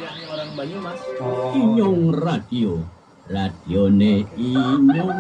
Ini orang Banyumas. Oh. Inyong Radio. Radione Inyong.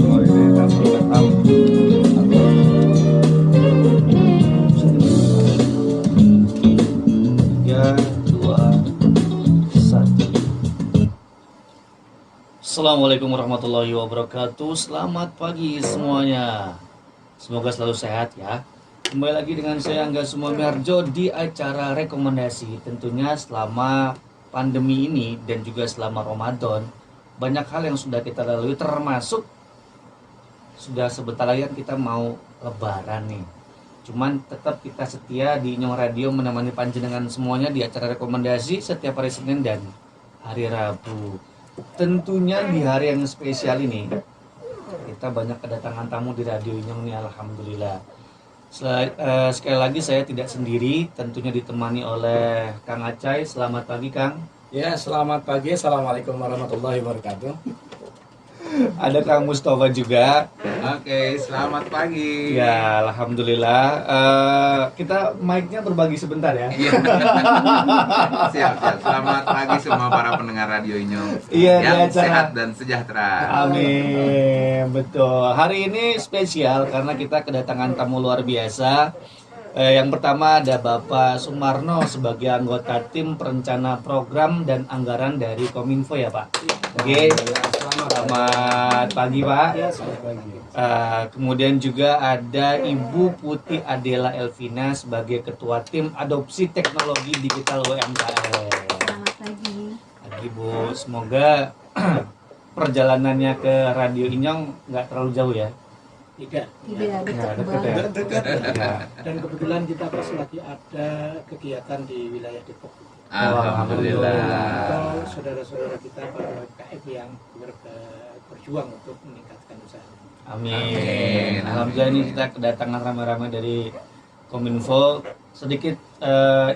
Oh, ini langsung rekam. Tiga, dua, satu. Assalamualaikum warahmatullahi wabarakatuh. Selamat pagi semuanya. Semoga selalu sehat ya. Kembali lagi dengan saya Angga Sumomiharjo di acara rekomendasi. Tentunya selama pandemi ini dan juga selama Ramadan, banyak hal yang sudah kita lalui, termasuk sudah sebentar lagi kan kita mau lebaran nih. Cuman tetap kita setia di Inyong Radio menemani panjenengan semuanya di acara rekomendasi setiap hari Senin dan hari Rabu. Tentunya di hari yang spesial ini kita banyak kedatangan tamu di Radio Inyong nih, alhamdulillah. Sekali lagi saya tidak sendiri, tentunya ditemani oleh Kang Acai. Selamat pagi Kang. Ya, selamat pagi. Assalamualaikum warahmatullahi wabarakatuh. Ada Kang Mustafa juga. Oke, selamat pagi. Ya, alhamdulillah. Kita mic-nya berbagi sebentar ya. Iya. Siap. Selamat pagi semua para pendengar Radio Inyong. Iya, di yang acara. sehat dan sejahtera. Amin, betul. Hari ini spesial karena kita kedatangan tamu luar biasa. Yang pertama ada Bapak Sumarno sebagai anggota tim perencana program dan anggaran dari Kominfo ya Pak. Oke, selamat pagi Pak. Ya, selamat pagi. Kemudian juga ada Ibu Putih Adela Elvina sebagai Ketua Tim Adopsi Teknologi Digital UMKM. Selamat pagi. Pagi Bu, semoga perjalanannya ke Radio Inyong nggak terlalu jauh ya. Tidak. Tidak dekat dekat ya. banget. Dekat. Ya. Dan kebetulan kita pas lagi ada kegiatan di wilayah Depok. Alhamdulillah. Untuk saudara-saudara kita para UMKM yang berjuang untuk meningkatkan usaha. Amin. Amin. Alhamdulillah ini kita kedatangan ramai-ramai dari Kominfo. Sedikit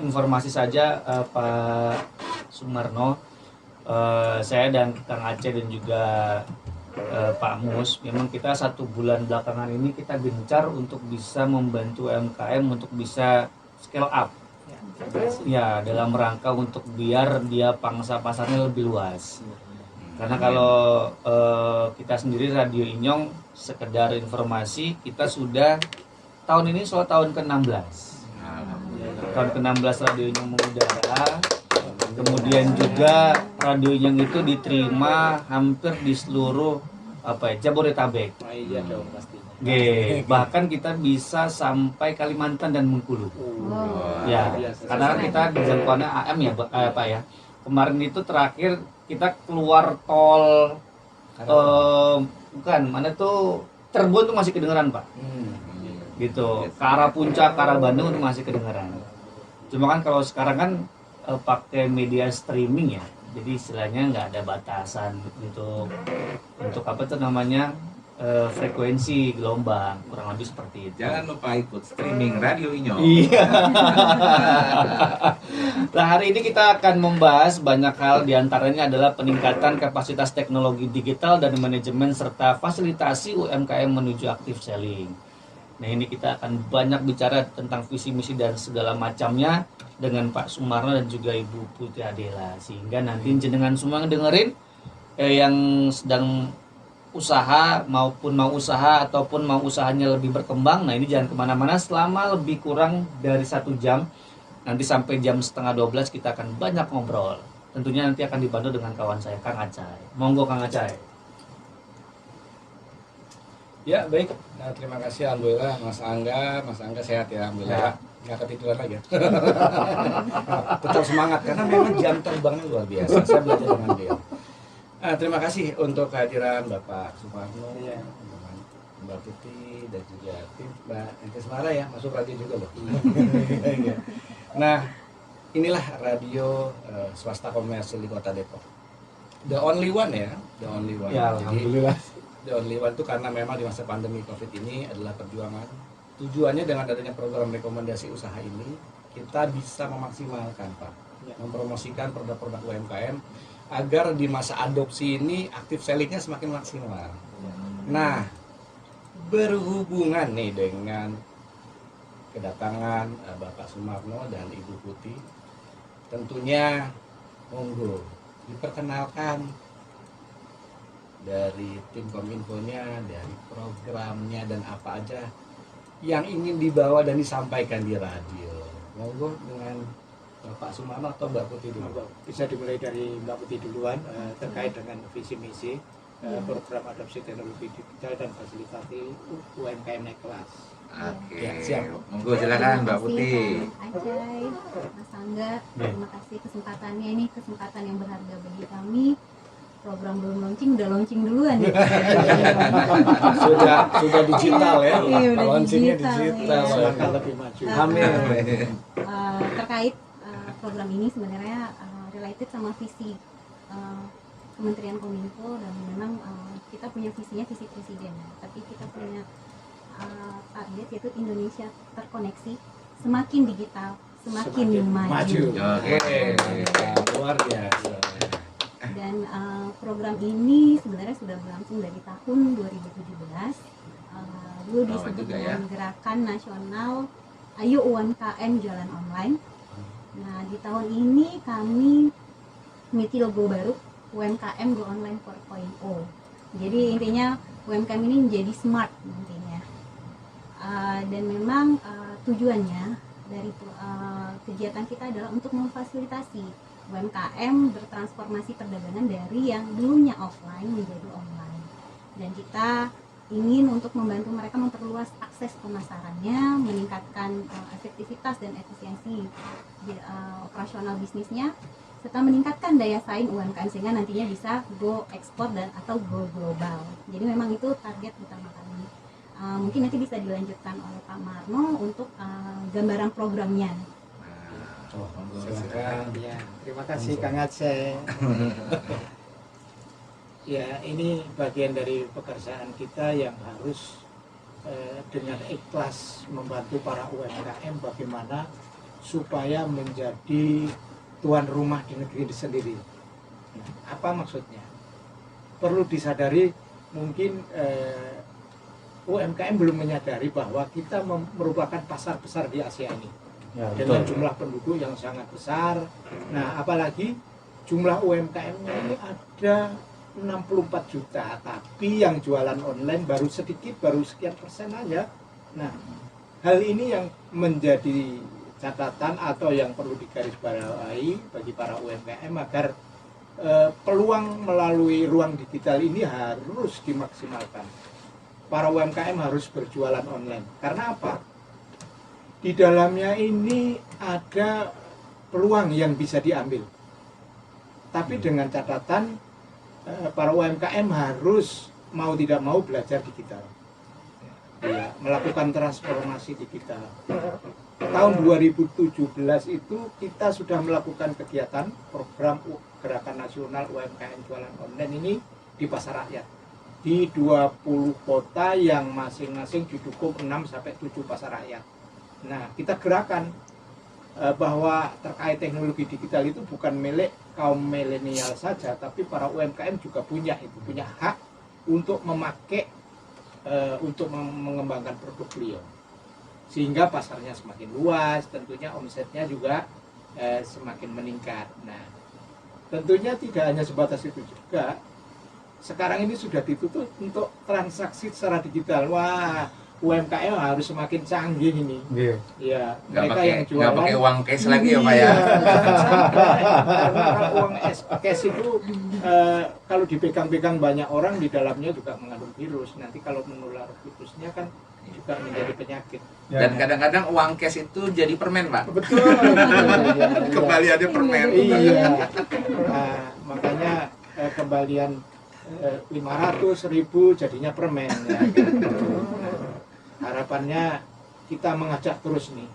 informasi saja Pak Sumarno. Saya dan Kang Aceh dan juga Pak Mus, memang kita 1 bulan belakangan ini kita gencar untuk bisa membantu UMKM untuk bisa scale up. Ya, dalam rangka untuk biar dia pangsa pasarnya lebih luas. Karena kalau kita sendiri Radio Inyong, sekedar informasi, kita sudah tahun ini soal tahun ke-16. Tahun ke-16 Radio Inyong mengudara. Kemudian juga Radio Inyong itu diterima hampir di seluruh Jabodetabek. Iya dong pastinya. Bahkan kita bisa sampai Kalimantan dan Bengkulu. Ya, karena kan kita di jangkauannya AM ya, Pak ya. Kemarin itu terakhir kita keluar tol bukan, mana tuh Cirebon tuh masih kedengeran, Pak. Gitu. Ke arah Puncak, ke arah Bandung itu masih kedengeran. Cuma kan kalau sekarang kan pakai media streaming ya. Jadi istilahnya nggak ada batasan untuk apa tuh namanya frekuensi gelombang, kurang lebih seperti itu. Jangan lupa ikut streaming Radio Inyong. Iya. Nah, hari ini kita akan membahas banyak hal, diantaranya adalah peningkatan kapasitas teknologi digital dan manajemen serta fasilitasi UMKM menuju active selling. Nah, ini kita akan banyak bicara tentang visi misi dan segala macamnya dengan Pak Sumarno dan juga Ibu Putih Adela, sehingga nanti jenengan semua dengerin yang sedang usaha maupun mau usaha ataupun mau usahanya lebih berkembang. Nah, ini jangan kemana-mana selama lebih kurang dari 1 jam, nanti sampai jam setengah 12 kita akan banyak ngobrol. Tentunya nanti akan dibantu dengan kawan saya Kang Acai. Monggo Kang Acai. Ya, baik. Nah, terima kasih alhamdulillah Mas Angga sehat ya alhamdulillah. Ya. Nggak ketiduran lagi ya. Tetap semangat karena memang jam terbangnya luar biasa. Saya belajar dengan dia. Terima kasih untuk kehadiran Bapak Sumarno, Mbak Putih dan juga tim Mbak Ente Semara ya, masuk radio juga loh. Nah, inilah radio swasta komersil di Kota Depok. The only one ya, the only one. Ya, Jadi, alhamdulillah. the only one itu karena memang di masa pandemi COVID ini adalah perjuangan. Tujuannya dengan adanya program rekomendasi usaha ini, kita bisa memaksimalkan, Pak, mempromosikan produk-produk UMKM agar di masa adopsi ini aktif sellingnya semakin maksimal. Nah, berhubungan nih dengan kedatangan Bapak Sumarno dan Ibu Putih, tentunya monggo diperkenalkan dari tim Kominfo-nya, dari programnya dan apa aja yang ingin dibawa dan disampaikan di radio. Monggo dengan Bapak Sumarno atau Mbak Putih dulu. Bisa dimulai dari Mbak Putih duluan terkait dengan visi misi program adopsi teknologi digital dan fasilitasi UMKM naik kelas. Oke, Ya, siap. monggo silakan Mbak Putih. Terima kasih Acai, Mas Angga. Terima kasih kesempatannya, ini kesempatan yang berharga bagi kami. Program belum launching, udah launching duluan ya. sudah digital ya. Iya, udah Launchingnya digital, digital. iya. Langkah lebih maju. Amin. Terkait program ini sebenarnya related sama visi Kementerian Kominfo, dan memang kita punya visinya visi presiden, tapi kita punya target yaitu Indonesia terkoneksi, semakin digital, semakin maju. Oke, luar biasa. Dan program ini sebenarnya sudah berlangsung dari tahun 2017. Dulu Lama disebut juga dengan Gerakan Nasional Ayo UMKM Jualan Online. Nah, di tahun ini kami memiliki logo baru, UMKM Go Online 4.0. Jadi intinya UMKM ini menjadi smart nantinya. Dan memang tujuannya dari kegiatan kita adalah untuk memfasilitasi UMKM bertransformasi perdagangan dari yang dulunya offline menjadi online. Dan kita ingin untuk membantu mereka memperluas akses pemasarannya, meningkatkan efektivitas dan efisiensi operasional bisnisnya, serta meningkatkan daya saing UMKM sehingga nantinya bisa go ekspor dan atau go global. Jadi memang itu target utama kami. Mungkin nanti bisa dilanjutkan oleh Pak Marno untuk gambaran programnya. Silakan. Ya, terima kasih Kang Aceh. Ya, ini bagian dari pekerjaan kita yang harus dengan ikhlas membantu para UMKM bagaimana supaya menjadi tuan rumah di negeri sendiri. Nah, apa maksudnya? Perlu disadari mungkin UMKM belum menyadari bahwa kita merupakan pasar besar di Asia ini. Ya, Dengan betul. jumlah penduduk yang sangat besar. Nah, apalagi jumlah UMKM-nya ini ada 64 juta, tapi yang jualan online baru sedikit, baru sekian persen aja. Nah, hal ini yang menjadi catatan atau yang perlu digarisbawahi bagi para UMKM agar peluang melalui ruang digital ini harus dimaksimalkan. Para UMKM harus berjualan online. Karena apa? Di dalamnya ini ada peluang yang bisa diambil. Tapi dengan catatan para UMKM harus mau tidak mau belajar digital. Ya, melakukan transformasi digital. Tahun 2017 itu kita sudah melakukan kegiatan program Gerakan Nasional UMKM Jualan Online ini di pasar rakyat. Di 20 kota yang masing-masing didukung 6-7 pasar rakyat. Nah, kita gerakan bahwa terkait teknologi digital itu bukan milik kaum milenial saja, tapi para UMKM juga punya hak untuk memakai, untuk mengembangkan produk beliau, sehingga pasarnya semakin luas, tentunya omsetnya juga semakin meningkat. Nah, tentunya tidak hanya sebatas itu juga. Sekarang ini sudah ditutup untuk transaksi secara digital. Wah, UMKM harus semakin canggih ini. Iya. Ya, Nggak mereka pakai yang jualan pakai uang cash lagi ya Pak ya. Iya, jangan sampai. Karena kalau uang cash itu kalau dipegang-pegang banyak orang di dalamnya juga mengandung virus. Nanti kalau menular virusnya kan juga menjadi penyakit. Dan kadang-kadang uang cash itu jadi permen Pak. Betul. Kembali ada permen. Iya. Nah, makanya kembalian 500, 1000 jadinya permen ya. Harapannya kita mengajak terus nih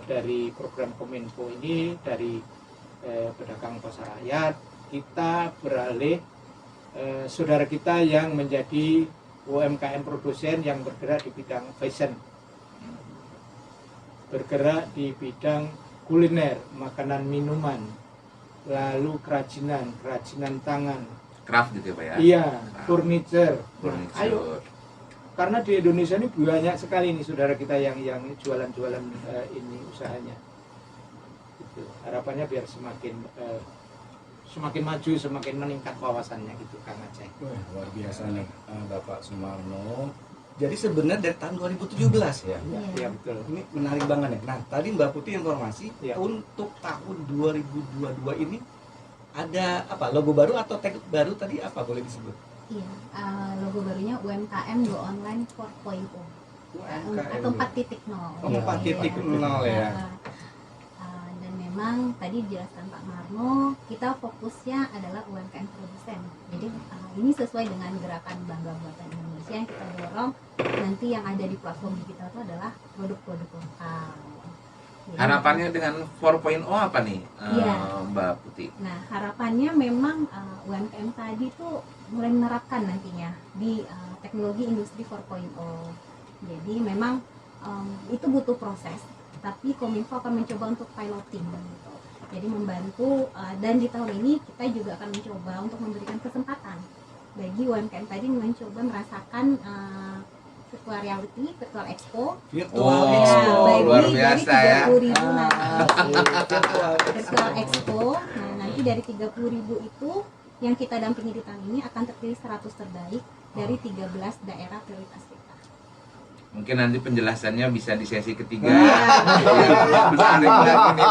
dari program Kominfo ini, dari pedagang pasar rakyat, kita beralih saudara kita yang menjadi UMKM produsen yang bergerak di bidang fashion, bergerak di bidang kuliner, makanan minuman, lalu kerajinan tangan, Craft gitu ya Pak ya? iya, furniture. Furniture. Ayo, karena di Indonesia ini banyak sekali nih saudara kita yang jualan-jualan ini usahanya. Gitu. Harapannya biar semakin maju, semakin meningkat wawasannya gitu Kang Aceh. Wah, luar biasa nih Bapak Sumarno. Jadi sebenarnya dari tahun 2017 ya. Iya betul. Ini menarik banget ya. Nah, tadi Mbak Putih informasi Iya. untuk tahun 2022 ini ada apa? Logo baru atau tag baru tadi apa boleh disebut? Iya, logo barunya UMKM Go Online 4.0 atau 4.0. Oh, 4.0 ya. Dan memang tadi dijelaskan Pak Marno, kita fokusnya adalah UMKM produsen. Jadi ini sesuai dengan gerakan Bangga Buatan Indonesia yang kita dorong. Nanti yang ada di platform digital itu adalah produk-produk lokal. Jadi, Harapannya dengan 4.0 apa nih Iya. Mbak Putih? Nah, harapannya memang UMKM tadi tuh mulai menerapkan nantinya di teknologi industri 4.0. Jadi memang itu butuh proses, tapi Kominfo akan mencoba untuk piloting gitu. Jadi membantu dan di tahun ini kita juga akan mencoba untuk memberikan kesempatan bagi UMKM tadi mencoba merasakan virtual reality, virtual expo. Virtual Oh, Expo. luar biasa ya. 30.000 Virtual virtual expo. Nah, nanti dari 30.000 itu yang kita dampingi di tahun ini akan terpilih 100 terbaik dari 13 daerah prioritas kita. Mungkin nanti penjelasannya bisa di sesi ketiga. Iya. Menarik banget nih.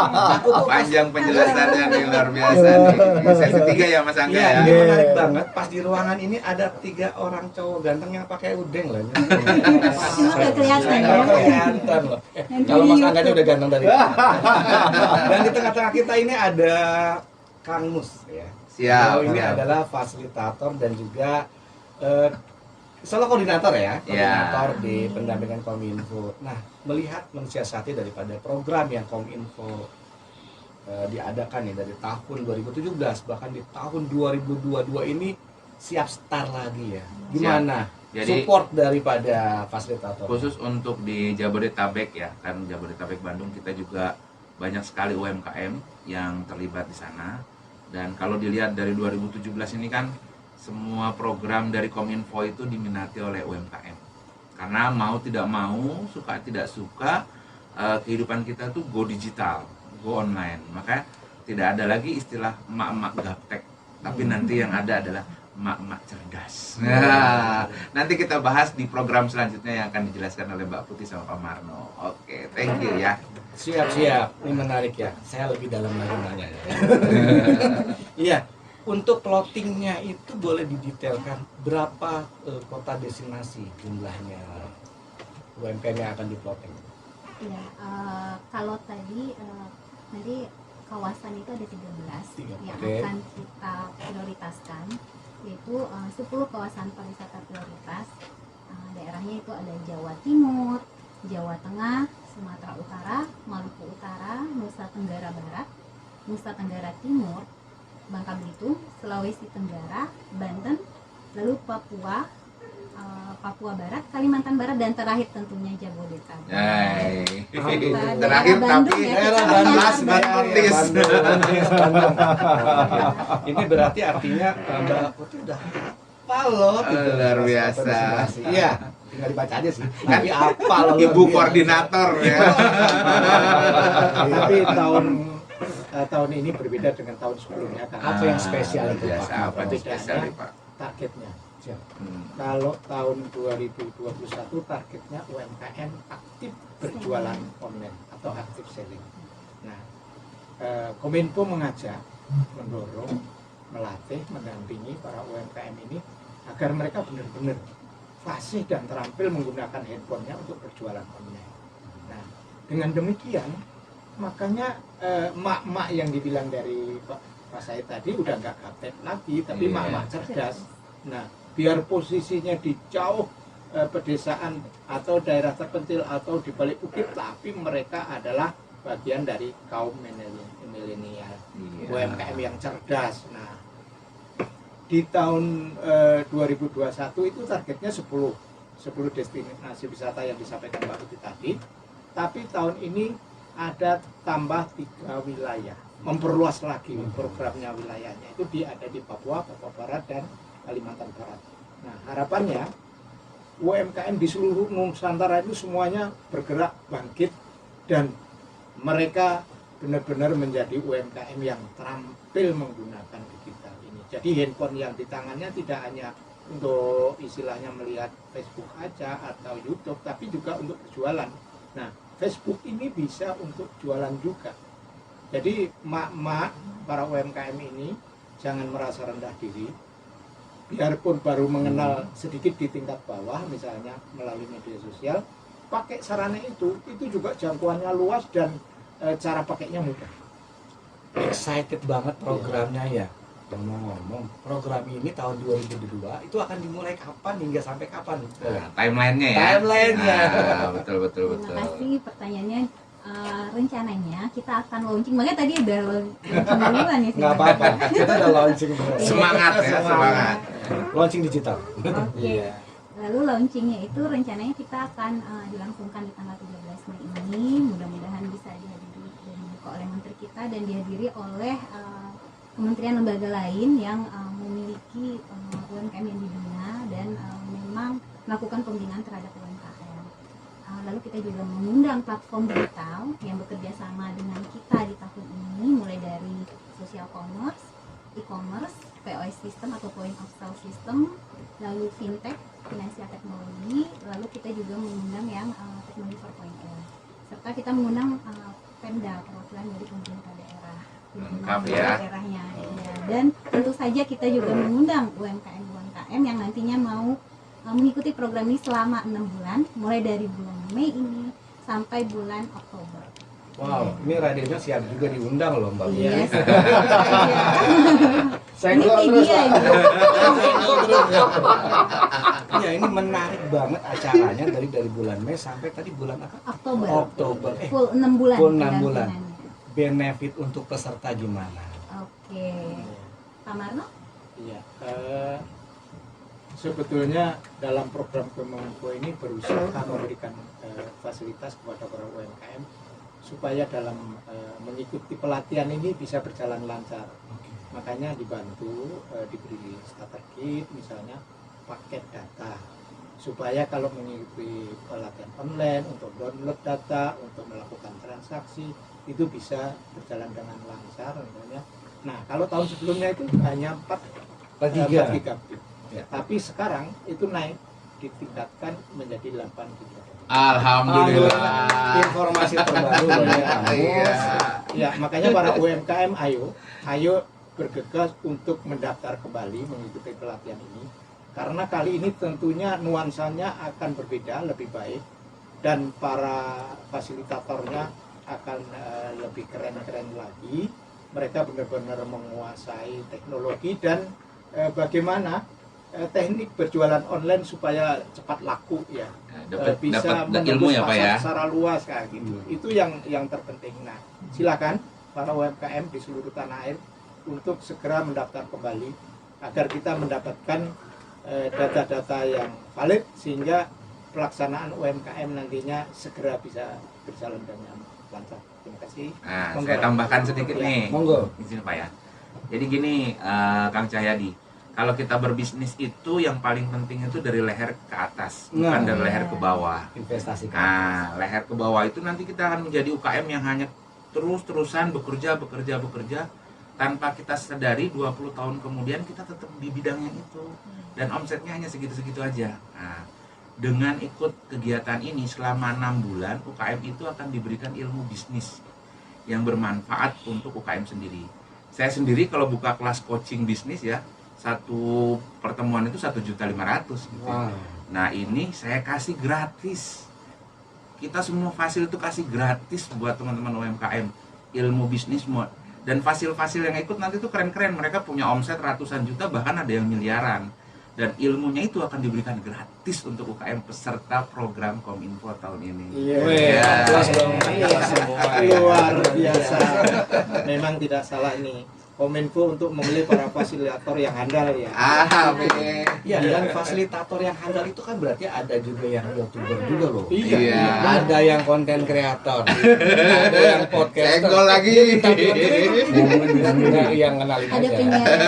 Panjang penjelasannya nih, luar biasa nih. Di sesi 3 ya Mas Angga Iya, ya. ini menarik banget. Pas di ruangan ini ada 3 orang cowok ganteng yang pakai udeng loh. Cuma nggak kelihatan ya. Nggak kelihatan loh. Nanti Kalau di Mas YouTube. Angganya udah ganteng dari. Dan di tengah-tengah kita ini ada Kang Mus ya. Siap. Beliau ini siap. adalah fasilitator dan juga solo koordinator ya, koordinator di pendampingan Kominfo. Nah, melihat mensiasati daripada program yang Kominfo diadakan nih dari tahun 2017 bahkan di tahun 2022 ini siap start lagi ya. Gimana? Jadi- Support daripada fasilitator. Khusus untuk di Jabodetabek ya, kan Jabodetabek Bandung kita juga banyak sekali UMKM yang terlibat di sana. Dan kalau dilihat dari 2017 ini kan semua program dari Kominfo itu diminati oleh UMKM. Karena mau tidak mau, suka tidak suka, kehidupan kita tuh go digital, go online. Maka tidak ada lagi istilah emak-emak gaptek, tapi nanti yang ada adalah emak-emak cerdas. Nah, nanti kita bahas di program selanjutnya yang akan dijelaskan oleh Mbak Putih sama Pak Marno. Oke, thank you ya. Siap-siap, ini menarik ya. Saya lebih dalam lagi nanya ya. Iya, untuk plottingnya itu boleh didetailkan berapa kota destinasi jumlahnya UMKM yang akan diploting? Ya, kalau tadi nanti kawasan itu ada 13 yang Oke. akan kita prioritaskan, yaitu 10 kawasan pariwisata prioritas. Daerahnya itu ada Jawa Timur, Jawa Tengah, Sumatera Utara, Maluku Utara, Nusa Tenggara Barat, Nusa Tenggara Timur, Bangka Belitung, Sulawesi Tenggara, Banten, lalu Papua, Papua Barat, Kalimantan Barat, dan terakhir tentunya Jabodetabek. Hai. Daerah Terakhir Bandung tapi ya, daerah kita Bandung, last but menyasar not least. Ini berarti artinya Mbak Putih udah hafal loh. Luar biasa. Iya, tinggal dibaca aja sih. Tapi apa loh? Ibu koordinator ya. Tapi tahun ini berbeda dengan tahun sebelumnya kan. Apa yang spesial itu, Biasa Pak? apa nih spesial nih, Pak? Targetnya. Siap. Kalau tahun 2021 targetnya UMKM aktif berjualan online atau aktif selling. Nah, Kominfo mengajak, mendorong, melatih, mendampingi para UMKM ini agar mereka benar-benar fasih dan terampil menggunakan handphonenya untuk berjualan online. Nah, dengan demikian, makanya mak-mak yang dibilang dari Pak Said tadi udah nggak gaptek lagi, tapi Iya. mak-mak cerdas. Nah, biar posisinya di jauh pedesaan atau daerah terpencil atau di balik bukit, tapi mereka adalah bagian dari kaum milenial, Iya. UMKM yang cerdas. Nah, di tahun 2021 itu targetnya 10 destinasi wisata yang disampaikan Pak Budi tadi, tapi tahun ini ada tambah 3 wilayah, memperluas lagi programnya wilayahnya, itu ada di Papua, Papua Barat, dan Kalimantan Barat. Nah, harapannya UMKM di seluruh Nusantara itu semuanya bergerak bangkit dan mereka benar-benar menjadi UMKM yang terampil menggunakan digital ini. Jadi handphone yang di tangannya tidak hanya untuk istilahnya melihat Facebook aja atau YouTube, tapi juga untuk berjualan. Nah, Facebook ini bisa untuk jualan juga. Jadi mak-mak para UMKM ini jangan merasa rendah diri. Biarpun baru mengenal sedikit di tingkat bawah, misalnya melalui media sosial, pakai sarana itu juga jangkauannya luas dan cara pakainya mudah. Excited banget programnya ya. Ngomong-ngomong, program ini tahun 2022 itu akan dimulai kapan hingga sampai kapan? Nah, timelinenya ya. Timelinenya. Nah, betul. Terima kasih pertanyaannya. Rencananya kita akan launching, makanya tadi udah launching duluan ya. Nggak apa-apa, kita udah launching bro. Semangat ya, semangat. Launching digital. Oke. Lalu launchingnya itu rencananya kita akan dilangsungkan di tanggal 13 Mei ini. Mudah-mudahan bisa dihadiri dan dibuka oleh menteri kita dan dihadiri oleh kementerian lembaga lain yang memiliki UMKM yang dibina dan memang melakukan pembinaan terhadap UMKM. Lalu kita juga mengundang platform digital yang bekerja sama dengan kita di tahun ini, mulai dari social commerce, e-commerce, POS system atau point of sale system, lalu fintech, finansial teknologi, lalu kita juga mengundang yang teknologi 4.0, serta kita mengundang Pemda, perwakilan dari pemerintah daerah, Lengkap ya. daerahnya, ya. Dan tentu saja kita juga mengundang UMKM yang nantinya mau mengikuti program ini selama 6 bulan, mulai dari bulan Mei ini sampai bulan Oktober. Wow, ini radionya siap juga diundang loh Mbak. Iya. Saya Ini media ini. Ya ini menarik banget acaranya dari bulan Mei sampai tadi bulan apa? Oktober. Eh, Full 6 bulan. full 6 bulan. pendampingannya. benefit untuk peserta gimana? Oke. Pak Marno? Iya, sebetulnya dalam program Kemenko ini berusaha memberikan fasilitas kepada para UMKM supaya dalam mengikuti pelatihan ini bisa berjalan lancar. Makanya dibantu diberi starter kit, misalnya paket data, supaya kalau mengikuti pelatihan online untuk download data, untuk melakukan transaksi itu bisa berjalan dengan lancar misalnya. Nah, kalau tahun sebelumnya itu hanya 4 gigabit. Ya. Tapi sekarang itu naik ditingkatkan menjadi 8 gigabit. Alhamdulillah. Informasi terbaru dari kamu. Iya. Ya, makanya para UMKM ayo bergegas untuk mendaftar kembali mengikuti pelatihan ini. Karena kali ini tentunya nuansanya akan berbeda, lebih baik, dan para fasilitatornya akan lebih keren-keren lagi. Mereka benar-benar menguasai teknologi dan bagaimana teknik berjualan online supaya cepat laku ya. Bisa dapat ilmu ya Pak pasar ya. secara luas kayak gitu. Itu yang terpenting. Nah, silakan para UMKM di seluruh tanah air untuk segera mendaftar kembali agar kita mendapatkan data-data yang valid sehingga pelaksanaan UMKM nantinya segera bisa berjalan dengan lancar. Terima kasih. Nah, Monggo. saya tambahkan sedikit Ya, nih. Monggo. Izin Pak ya. Jadi gini, Kang Cahyadi, kalau kita berbisnis itu yang paling penting itu dari leher ke atas, bukan Nah. dari leher ke bawah. Investasi. Nah, leher ke bawah itu nanti kita akan menjadi UKM yang hanya terus-terusan bekerja tanpa kita sadari 20 tahun kemudian kita tetap di bidang yang itu dan omsetnya hanya segitu-segitu aja. Nah, dengan ikut kegiatan ini selama 6 bulan UKM itu akan diberikan ilmu bisnis yang bermanfaat untuk UKM sendiri. Saya sendiri kalau buka kelas coaching bisnis ya, satu pertemuan itu 1.500.000 gitu. Wow. Nah, ini saya kasih gratis. Kita semua fasil itu kasih gratis buat teman-teman UMKM ilmu bisnis dan fasil-fasil yang ikut nanti tuh keren-keren. Mereka punya omset ratusan juta, bahkan ada yang miliaran. dan ilmunya itu akan diberikan gratis untuk UKM peserta program Kominfo tahun ini. Iya. Iya. Aplaus dong. Iya. Luar biasa. Memang tidak salah nih. Kominfo untuk memilih para fasilitator yang handal ya. Amin. Iya, dan fasilitator yang handal itu kan berarti ada juga yang YouTuber juga loh. Iya. Ada yang konten kreator, ada yang podcaster. Senggol lagi. Dari yang kenalin Ada aja. penyiar.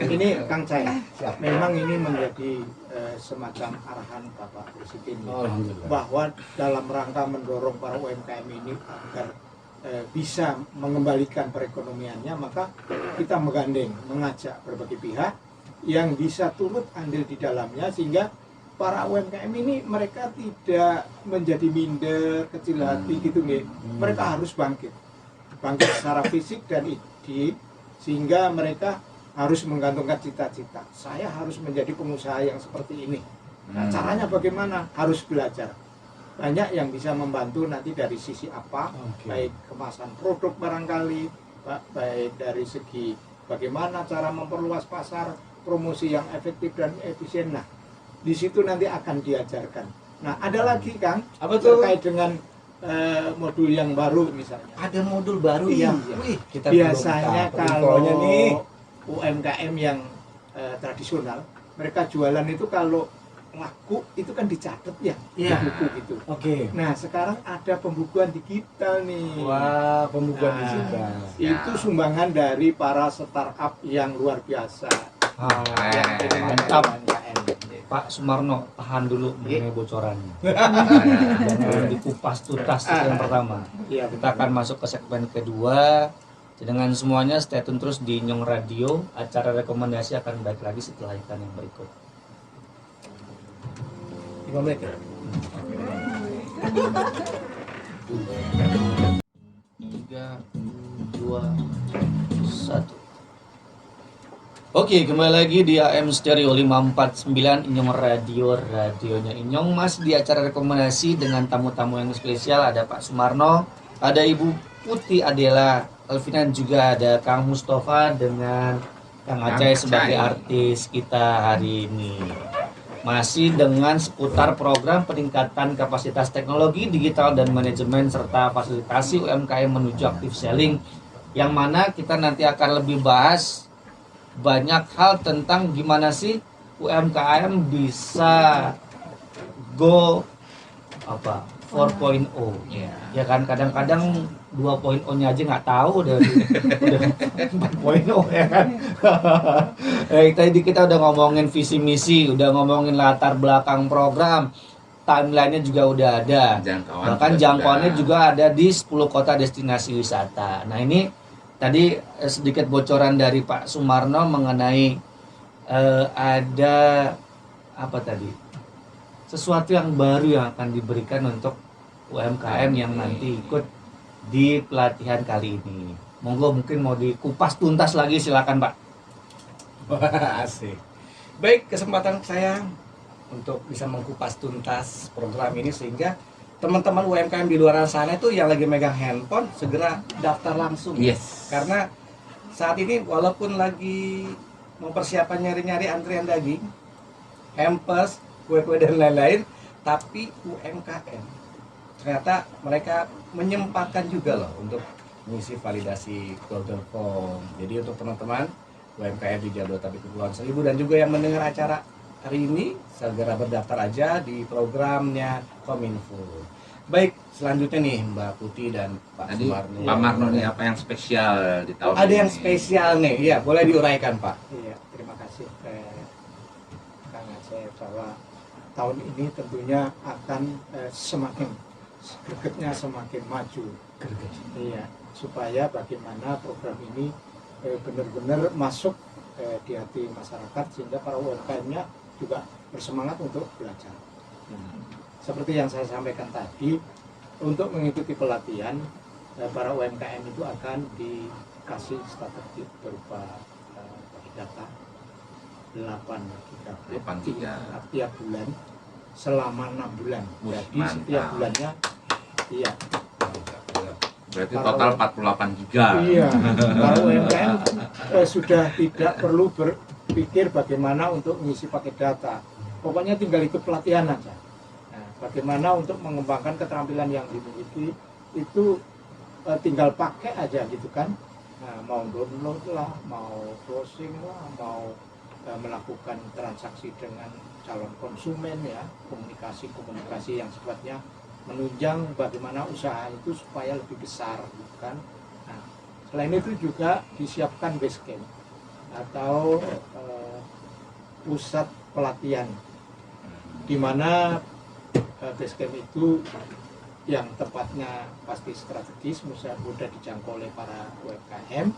Ini Kang Cai, memang ini menjadi semacam arahan Bapak Presiden Oh, alhamdulillah. bahwa dalam rangka mendorong para UMKM ini agar bisa mengembalikan perekonomiannya, maka kita mengajak berbagai pihak yang bisa turut andil di dalamnya, sehingga para UMKM ini mereka tidak menjadi minder, kecil hati gitu nih. Mereka harus bangkit secara fisik dan ide, sehingga mereka harus menggantungkan cita-cita. Saya harus menjadi pengusaha yang seperti ini. Nah, caranya bagaimana? Harus belajar. Banyak yang bisa membantu nanti dari sisi apa, baik kemasan produk barangkali, baik dari segi bagaimana cara memperluas pasar, promosi yang efektif dan efisien. Nah, di situ nanti akan diajarkan. Nah, ada lagi Kang, Apa tuh? terkait dengan modul yang baru misalnya. Ada modul baru Iya. ya. Wih, kita Biasanya belum tahu kalau infonya nih. UMKM yang tradisional, mereka jualan itu kalau laku itu kan dicatat ya, Iya. buku gitu. Oke. Nah, sekarang ada pembukuan digital nih. Wah, pembukuan Nah, digital. Itu sumbangan dari para startup yang luar biasa. Yang ingin Mantap. UMKM. Pak Sumarno, tahan dulu mengenai bocorannya. Jangan dikupas tuntas itu yang pertama. Iya, Kita akan masuk ke segmen kedua. Dengan semuanya stay tune terus di Nyong Radio. Acara rekomendasi akan balik lagi setelah iklan yang berikut. 5 menit ya? 3, 2, 1. Oke, kembali lagi di AM Stereo 549 Inyong Radio, radionya Inyong. Mas di acara rekomendasi dengan tamu-tamu yang spesial, ada Pak Sumarno, ada Ibu Putih Adela Alvina, juga ada Kang Mustafa dengan Kang Acai sebagai artis kita hari ini. Masih dengan seputar program peningkatan kapasitas teknologi digital dan manajemen serta fasilitasi UMKM menuju active selling, yang mana kita nanti akan lebih bahas banyak hal tentang gimana sih UMKM bisa go 4.0 ya kan. Kadang-kadang 2.0-nya aja nggak tahu udah 4.0 ya kan. Tadi kita udah ngomongin visi misi, udah ngomongin latar belakang program, timeline-nya juga udah ada. Bahkan jangkauannya juga ada di 10 kota destinasi wisata. Nah, ini tadi sedikit bocoran dari Pak Sumarno mengenai ada apa tadi? Sesuatu yang baru yang akan diberikan untuk UMKM yang nanti ikut di pelatihan kali ini. Monggo, mungkin mau dikupas tuntas lagi, silakan Pak. Wah, asik. Baik, kesempatan saya untuk bisa mengkupas tuntas program ini sehingga teman-teman UMKM di luar sana itu yang lagi megang handphone segera daftar langsung. Yes. Karena saat ini walaupun lagi mau persiapan nyari-nyari antrian daging, hampers, kue-kue dan lain-lain, tapi UMKM ternyata mereka menyempatkan juga loh untuk mengisi validasi Google Form. Jadi untuk teman-teman UMKM di Jabodetabek Kepulauan Seribu dan juga yang mendengar acara hari ini, segera berdaftar aja di programnya Kominfo. Baik, selanjutnya nih Mbak Putih dan Pak Tadi Sumarno. Pak Marno nih apa yang spesial di tahun ini? Ada yang spesial nih, iya boleh diuraikan Pak. Iya, terima kasih Kang Aceh, bahwa tahun ini tentunya akan semakin gregetnya semakin maju. Iya, supaya bagaimana program ini benar-benar masuk di hati masyarakat sehingga para UMKM-nya juga bersemangat untuk belajar. Seperti yang saya sampaikan tadi, untuk mengikuti pelatihan para UMKM itu akan dikasih strategi berupa data 8 GB tiap bulan selama 6 bulan. Jadi Mantap. setiap bulannya iya Berarti Para total 48 giga. Iya, para UMKM sudah tidak perlu berpikir bagaimana untuk mengisi paket data. Pokoknya tinggal ikut pelatihan aja. Nah, bagaimana untuk mengembangkan keterampilan yang dimiliki itu tinggal pakai aja gitu kan. Nah, mau download lah, mau browsing lah, mau melakukan transaksi dengan calon konsumen ya, komunikasi yang sifatnya menunjang bagaimana usaha itu supaya lebih besar gitu kan. Nah, selain itu juga disiapkan base camp atau pusat pelatihan di mana base camp itu yang tempatnya pasti strategis, mudah dijangkau oleh para UMKM,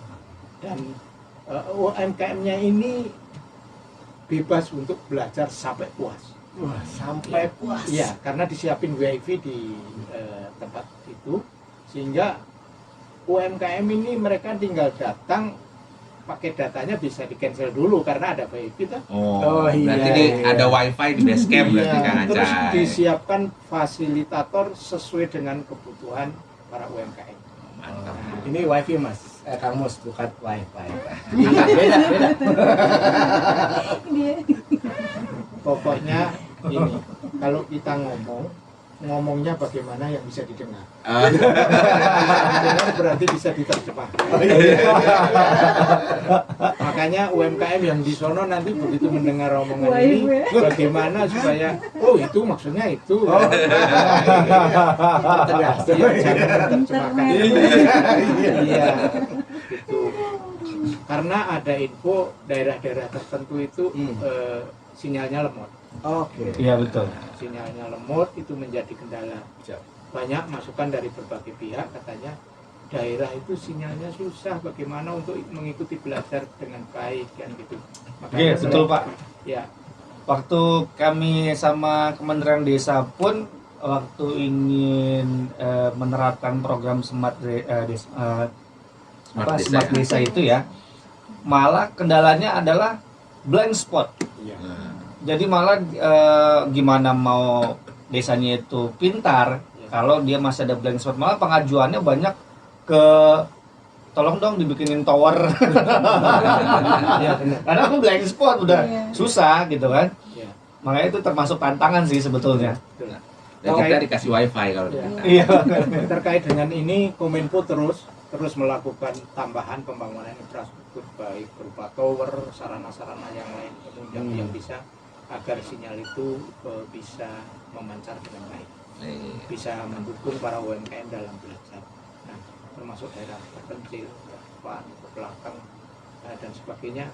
dan UMKM-nya ini bebas untuk belajar sampai puas. Wah, sampai puas. Iya, karena disiapin WiFi di tempat itu, sehingga UMKM ini mereka tinggal datang, pakai datanya bisa di cancel dulu karena ada WiFi tuh. Oh, iya. Berarti ada wifi di base camp berarti Iya, Kang terus Acai. disiapkan fasilitator sesuai dengan kebutuhan para UMKM. Mantap. Ini wifi Mas, Kang Mus, bukan wifi. Beda. Pokoknya ini, kalau kita ngomongnya bagaimana yang bisa didengar. Didengar berarti bisa diterjemahkan. Makanya UMKM yang di sono nanti begitu mendengar omongan ini, bagaimana supaya, oh itu maksudnya itu. Iya, jangan terjemahkan. Iya, gitu. Karena ada info daerah-daerah tertentu itu sinyalnya lemot. Oke. Iya betul. Sinyalnya lemot itu menjadi kendala. Siap. Banyak masukan dari berbagai pihak, katanya daerah itu sinyalnya susah, bagaimana untuk mengikuti belajar dengan baik kan gitu. Oke, betul Pak. Ya, Waktu kami sama Kementerian Desa pun waktu ingin menerapkan program Smart Desa itu ya, malah kendalanya adalah blank spot. iya. Jadi malah gimana mau desanya itu pintar kalau dia masih ada blank spot, malah pengajuannya banyak ke tolong dong dibikinin tower. Ya, benar. Karena aku blank spot udah Iya. susah gitu kan. Ya, Makanya itu termasuk tantangan sih sebetulnya. betul. Dan kita dikasih wifi kalau Ya. Iya. Terkait dengan ini, Kominfo terus melakukan tambahan pembangunan infrastruktur baik berupa tower, sarana-sarana yang lain yang bisa agar sinyal itu bisa memancar dengan baik, bisa mendukung para UMKM dalam belajar. Nah, termasuk daerah terpencil, depan, ke belakang dan sebagainya.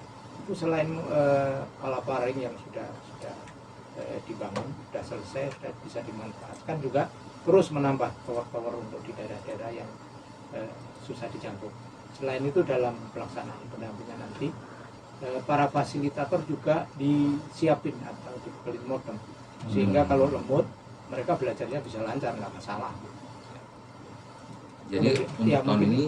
Itu selain palaparing yang sudah dibangun, sudah selesai, sudah bisa dimanfaatkan, juga terus menambah tower-tower untuk di daerah-daerah yang susah dijangkau. Selain itu dalam pelaksanaan pendampingan nanti para fasilitator juga disiapin atau dibeliin modem sehingga kalau lemot mereka belajarnya bisa lancar, nggak masalah. Jadi untuk Ya, tahun mungkin. ini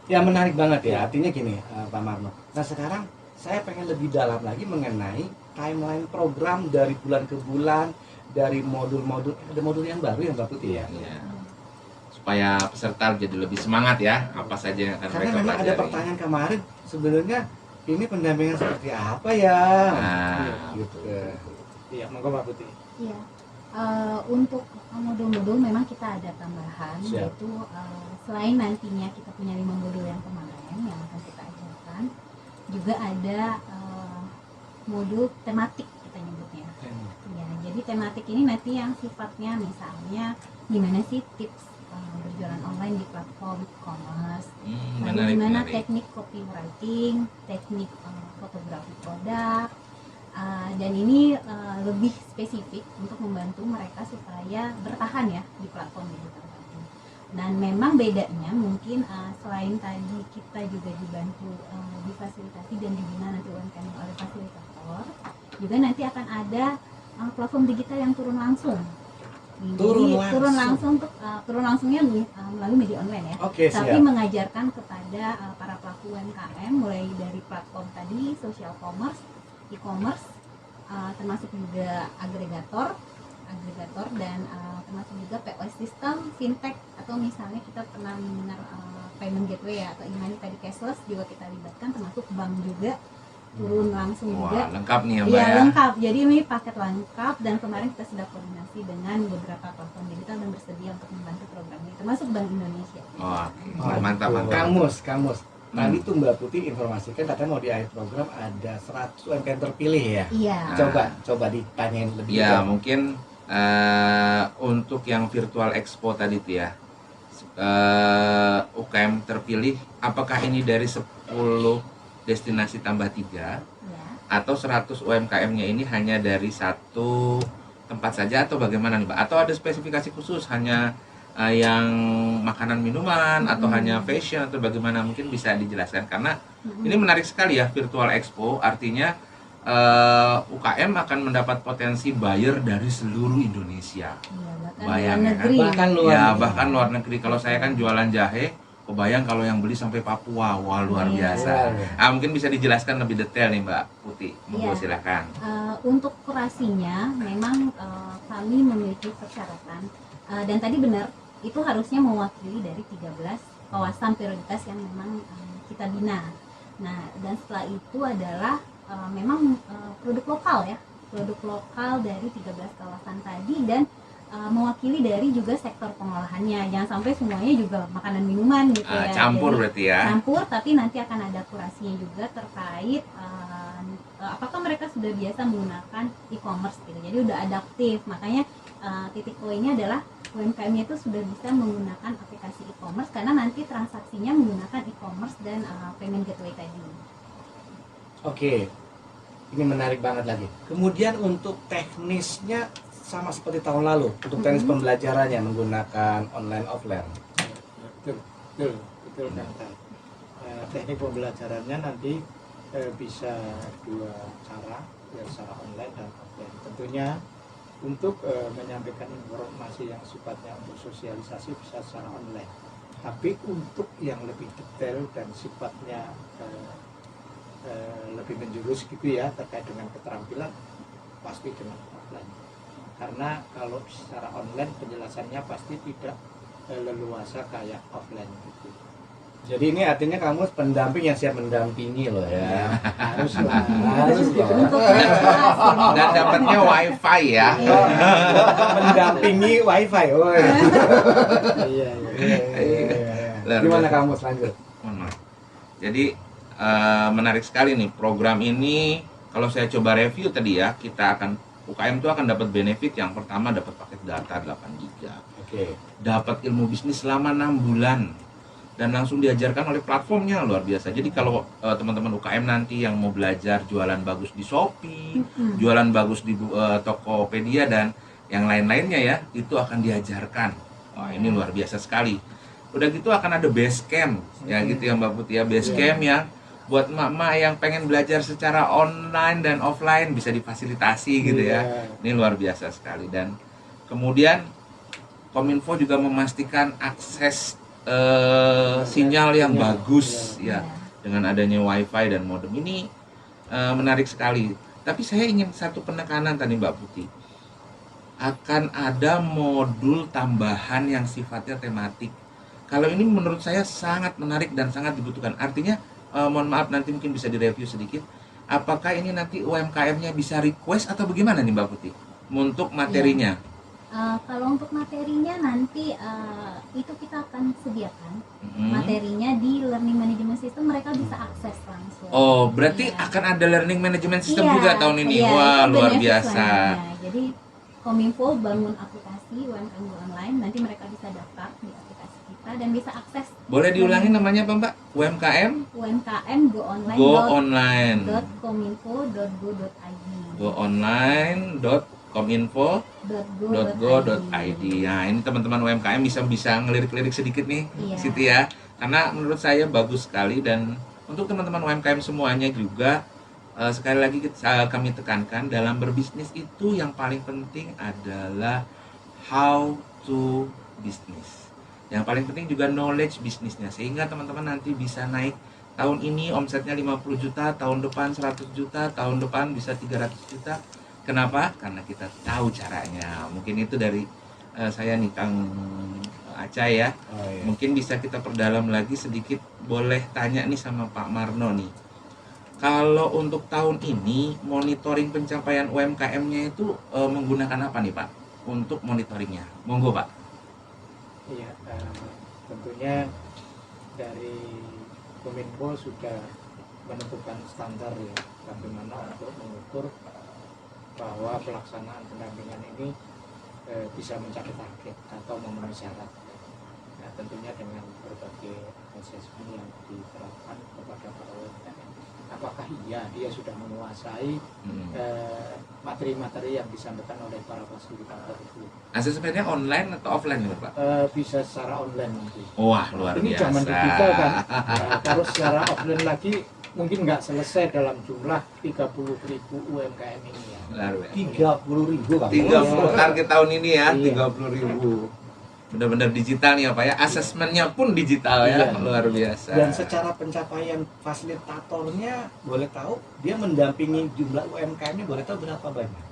Ya menarik banget ya, artinya gini Pak Marno. Nah sekarang saya pengen lebih dalam lagi mengenai timeline program dari bulan ke bulan, dari modul-modul, ada modul yang baru yang Mbak Putih ya? ya, supaya peserta jadi lebih semangat ya, apa saja yang akan Karena mereka memang ada pelajari. pertanyaan kemarin, sebenarnya ini pendampingan seperti apa ya? Nah, Gitu. Iya, monggo Mbak Putih. Iya. Untuk modul-modul memang kita ada tambahan, Siap. yaitu selain nantinya kita punya 5 modul yang kemarin yang akan kita ajarkan, juga ada modul tematik kita nyebutnya. Ya, jadi tematik ini nanti yang sifatnya misalnya gimana sih tips berjualan online di platform e-commerce, lalu gimana teknik copywriting, teknik fotografi produk, dan ini lebih spesifik untuk membantu mereka supaya bertahan ya di platform digital tadi. Dan memang bedanya mungkin selain tadi kita juga dibantu difasilitasi dan dibina nanti UMKM oleh fasilitator, juga nanti akan ada platform digital yang turun langsung. Jadi turun langsungnya melalui media online ya. Oke, Tapi siap. mengajarkan kepada para pelaku UMKM mulai dari platform tadi, social commerce, e-commerce, termasuk juga agregator dan termasuk juga POS system, fintech atau misalnya kita pernah mendengar payment gateway ya, atau e-money tadi cashless juga kita libatkan, termasuk bank juga turun langsung juga. Wah, lengkap nih ya Mbak Iya, ya. lengkap. Jadi ini paket lengkap, dan kemarin kita sudah koordinasi dengan beberapa platform digital dan bersedia untuk membantu program ini, termasuk Bank Indonesia. Oh, Oh, mantap, gitu. mantap. Kamus. Tadi tuh Mbak Putih informasikan katanya mau di akhir program ada 100 UMKM terpilih ya. Iya. Coba ditanyain lebih Ya, detail. mungkin untuk yang virtual expo tadi tuh ya, UKM terpilih, apakah ini dari 10 destinasi tambah 3 Ya. atau 100 UMKM-nya ini hanya dari satu tempat saja, atau bagaimana nih Mbak? Atau ada spesifikasi khusus, hanya yang makanan minuman atau hanya fashion, atau bagaimana? Mungkin bisa dijelaskan, karena ini menarik sekali ya, virtual expo artinya UKM akan mendapat potensi buyer dari seluruh Indonesia. Iya, bahkan Bayang luar ya kan? negeri. Bahkan luar Ya, negeri. bahkan luar negeri. Kalau saya kan jualan jahe, kebayang kalau yang beli sampai Papua. Wah, luar Iya. biasa. Mungkin bisa dijelaskan lebih detail nih Mbak Putih. Monggo Iya. silakan. Untuk kurasinya memang kami memiliki persyaratan, dan tadi benar itu harusnya mewakili dari 13 kawasan prioritas yang memang kita bina. Nah, dan setelah itu adalah memang produk lokal ya, produk lokal dari 13 kawasan tadi, dan mewakili dari juga sektor pengolahannya. Jangan sampai semuanya juga makanan minuman gitu ya. Campur Jadi, berarti ya. campur, tapi nanti akan ada kurasinya juga terkait apakah mereka sudah biasa menggunakan e-commerce gitu. Jadi udah adaptif. Makanya titik poinnya adalah UMKM-nya itu sudah bisa menggunakan aplikasi e-commerce, karena nanti transaksinya menggunakan e-commerce dan payment gateway tadi. Oke. Ini menarik banget lagi. Kemudian untuk teknisnya sama seperti tahun lalu, untuk teknis pembelajarannya menggunakan online offline. Betul Kang Tan. Teknik pembelajarannya nanti bisa dua cara, ya secara online dan offline. Tentunya untuk menyampaikan informasi yang sifatnya untuk sosialisasi bisa secara online. Tapi untuk yang lebih detail dan sifatnya lebih menjurus gitu ya, terkait dengan keterampilan, pasti dengan offline. Karena kalau secara online penjelasannya pasti tidak leluasa kayak offline gitu. Jadi ini artinya kamu pendamping yang siap mendampingi loh ya. Haruslah. Harus loh. Untuk kelas Dan dapatnya wifi ya. Mendampingi wifi. Woi. Iya. Gimana kamu lanjut? Mohon maaf. Jadi menarik sekali nih program ini. Kalau saya coba review tadi ya, kita akan UKM itu akan dapat benefit. Yang pertama dapat paket data 8 GB. Oke. Dapat ilmu bisnis selama 6 bulan. Dan langsung diajarkan oleh platformnya, luar biasa. Jadi kalau teman-teman UKM nanti yang mau belajar jualan bagus di Shopee, jualan bagus di Tokopedia dan yang lain-lainnya ya, itu akan diajarkan. Wah, ini luar biasa sekali. Udah gitu akan ada base camp ya gitu ya Mbak Putih ya, base camp yang buat emak-emak yang pengen belajar secara online dan offline bisa difasilitasi gitu ya. Ini luar biasa sekali. Dan kemudian Kominfo juga memastikan akses sinyal yang bagus ya, dengan adanya wifi dan modem ini menarik sekali. Tapi saya ingin satu penekanan tadi Mbak Putih, akan ada modul tambahan yang sifatnya tematik. Kalau ini menurut saya sangat menarik dan sangat dibutuhkan. Artinya mohon maaf nanti mungkin bisa direview sedikit, apakah ini nanti UMKM-nya bisa request atau bagaimana nih Mbak Putih untuk materinya? Kalau untuk materinya nanti itu kita akan sediakan materinya di Learning Management System, mereka bisa akses langsung. Oh, berarti Iya. akan ada learning management system Iya, juga tahun ini. iya, Wah, itu luar benefit biasa. selanjutnya. Jadi Kominfo bangun aplikasi UMKM Go Online, nanti mereka bisa daftar di aplikasi kita dan bisa akses. Boleh diulangi namanya apa Mbak? UMKM UMKM Go Online. Go Online. .kominfo.go.id. Go online.kominfo.go.id. Nah, ini teman-teman UMKM bisa ngelirik-lirik sedikit nih, Iya. Siti ya. Karena menurut saya bagus sekali, dan untuk teman-teman UMKM semuanya juga sekali lagi kami tekankan, dalam berbisnis itu yang paling penting adalah how to business. Yang paling penting juga knowledge bisnisnya, sehingga teman-teman nanti bisa naik. Tahun ini omsetnya 50 juta, tahun depan 100 juta, tahun depan bisa 300 juta. Kenapa? Karena kita tahu caranya. Mungkin itu dari saya nih Kang Aca ya. Oh, iya. Mungkin bisa kita perdalam lagi sedikit, boleh tanya nih sama Pak Marno nih. Kalau untuk tahun ini monitoring pencapaian UMKM-nya itu menggunakan apa nih Pak untuk monitoringnya? Monggo Pak. Iya, tentunya dari Kominfo sudah menentukan standar ya, bagaimana untuk mengukur bahwa pelaksanaan pendampingan ini bisa mencapai target atau memenuhi syarat. Nah, tentunya dengan berbagai asesmen yang diterapkan kepada para UMKM. Apakah iya dia sudah menguasai materi-materi yang disampaikan oleh para fasilitator itu? Asesmennya online atau offline nih Pak? Bisa secara online nanti. Wah luar Ini biasa. zaman digital kan. Nah, kalau secara offline lagi mungkin nggak selesai dalam jumlah 30.000 UMKM ini ya. Luar biasa. 30.000 Kang. 30 target tahun ini ya, Iya. 30.000. Benar-benar digital nih ya Pak ya. Asesmennya pun digital ya, Iya. luar biasa. Dan secara pencapaian fasilitatornya boleh tahu dia mendampingi jumlah UMKM-nya boleh tahu berapa banyak?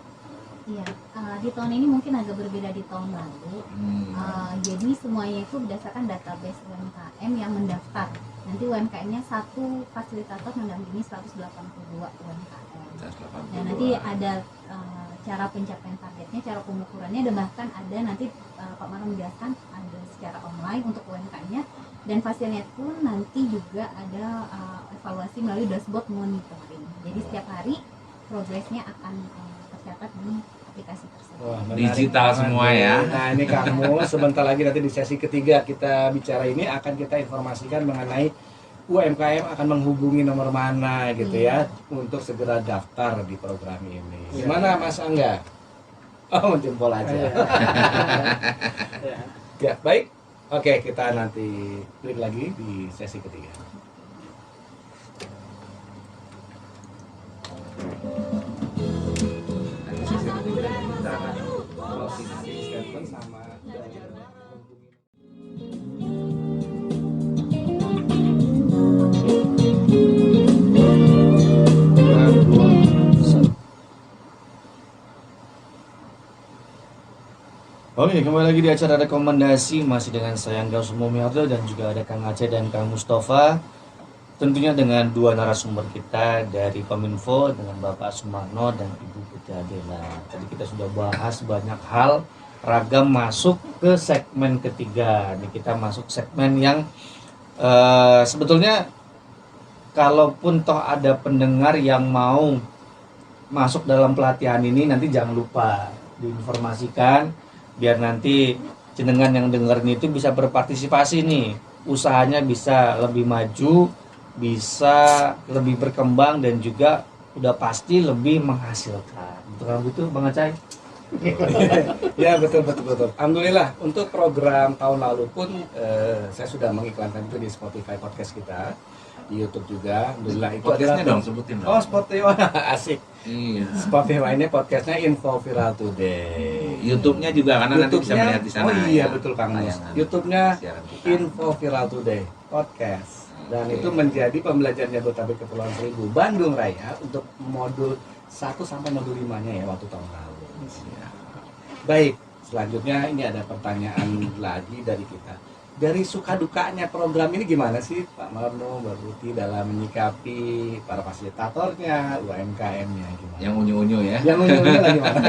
Iya, di tahun ini mungkin agak berbeda di tahun lalu. Jadi semuanya itu berdasarkan database UMKM yang mendaftar. Nanti UMKM-nya satu fasilitator mendampingi 182 UMKM. Dan nanti ada cara pencapaian targetnya, cara pengukurannya, dan bahkan ada nanti Pak Marno menjelaskan ada secara online untuk UMKM-nya, dan fasilnya pun nanti juga ada evaluasi melalui dashboard monitoring. Jadi setiap hari progresnya akan tercatat di aplikasi tersebut. Wah, menarik Digital banget semua ya. Nah ini kamu sebentar lagi nanti di sesi ketiga kita bicara ini akan kita informasikan mengenai UMKM akan menghubungi nomor mana gitu ya untuk segera daftar di program ini. Gimana Mas Angga? Oh jempol aja. Ya. Ya baik. Oke kita nanti klik lagi di sesi ketiga. Nanti sesi ketiga kita akan closing Statement sama Oke, kembali lagi di acara rekomendasi masih dengan saya Angga Sumomiardo dan juga ada Kang Aceh dan Kang Mustafa. Tentunya dengan dua narasumber kita dari Kominfo dengan Bapak Sumarno dan Ibu Putri Adela. Tadi kita sudah bahas banyak hal, ragam masuk ke segmen ketiga. Ini kita masuk segmen yang sebetulnya kalaupun toh ada pendengar yang mau masuk dalam pelatihan ini, nanti jangan lupa diinformasikan biar nanti jenengan yang dengerin itu bisa berpartisipasi nih, usahanya bisa lebih maju, bisa lebih berkembang, dan juga udah pasti lebih menghasilkan. Betul kan begitu Bang Acai? Ya betul. Alhamdulillah untuk program tahun lalu pun saya sudah mengiklankan itu di Spotify podcast kita, di YouTube juga. Alhamdulillah itu podcastnya adalah dong, sebutin dong. Oh Spotify asik. Iya. Spotify ini podcastnya Info Viral Today. YouTube-nya juga karena nanti bisa melihat di sana. Oh iya ya, betul Kang Mus. tayangan YouTube-nya siaran kita. Info Viral Today podcast. Dan Oke. itu menjadi pembelajaran Jabodetabek Kepulauan Seribu Bandung Raya untuk modul 1 sampai modul 5-nya ya waktu tahun lalu. Baik, selanjutnya ini ada pertanyaan lagi dari kita. Dari suka dukanya program ini gimana sih Pak Marno, Mbak Putih dalam menyikapi para fasilitatornya, UMKM-nya gimana? Yang unyu-unyu ya. Yang unyu-unyu lagi gimana?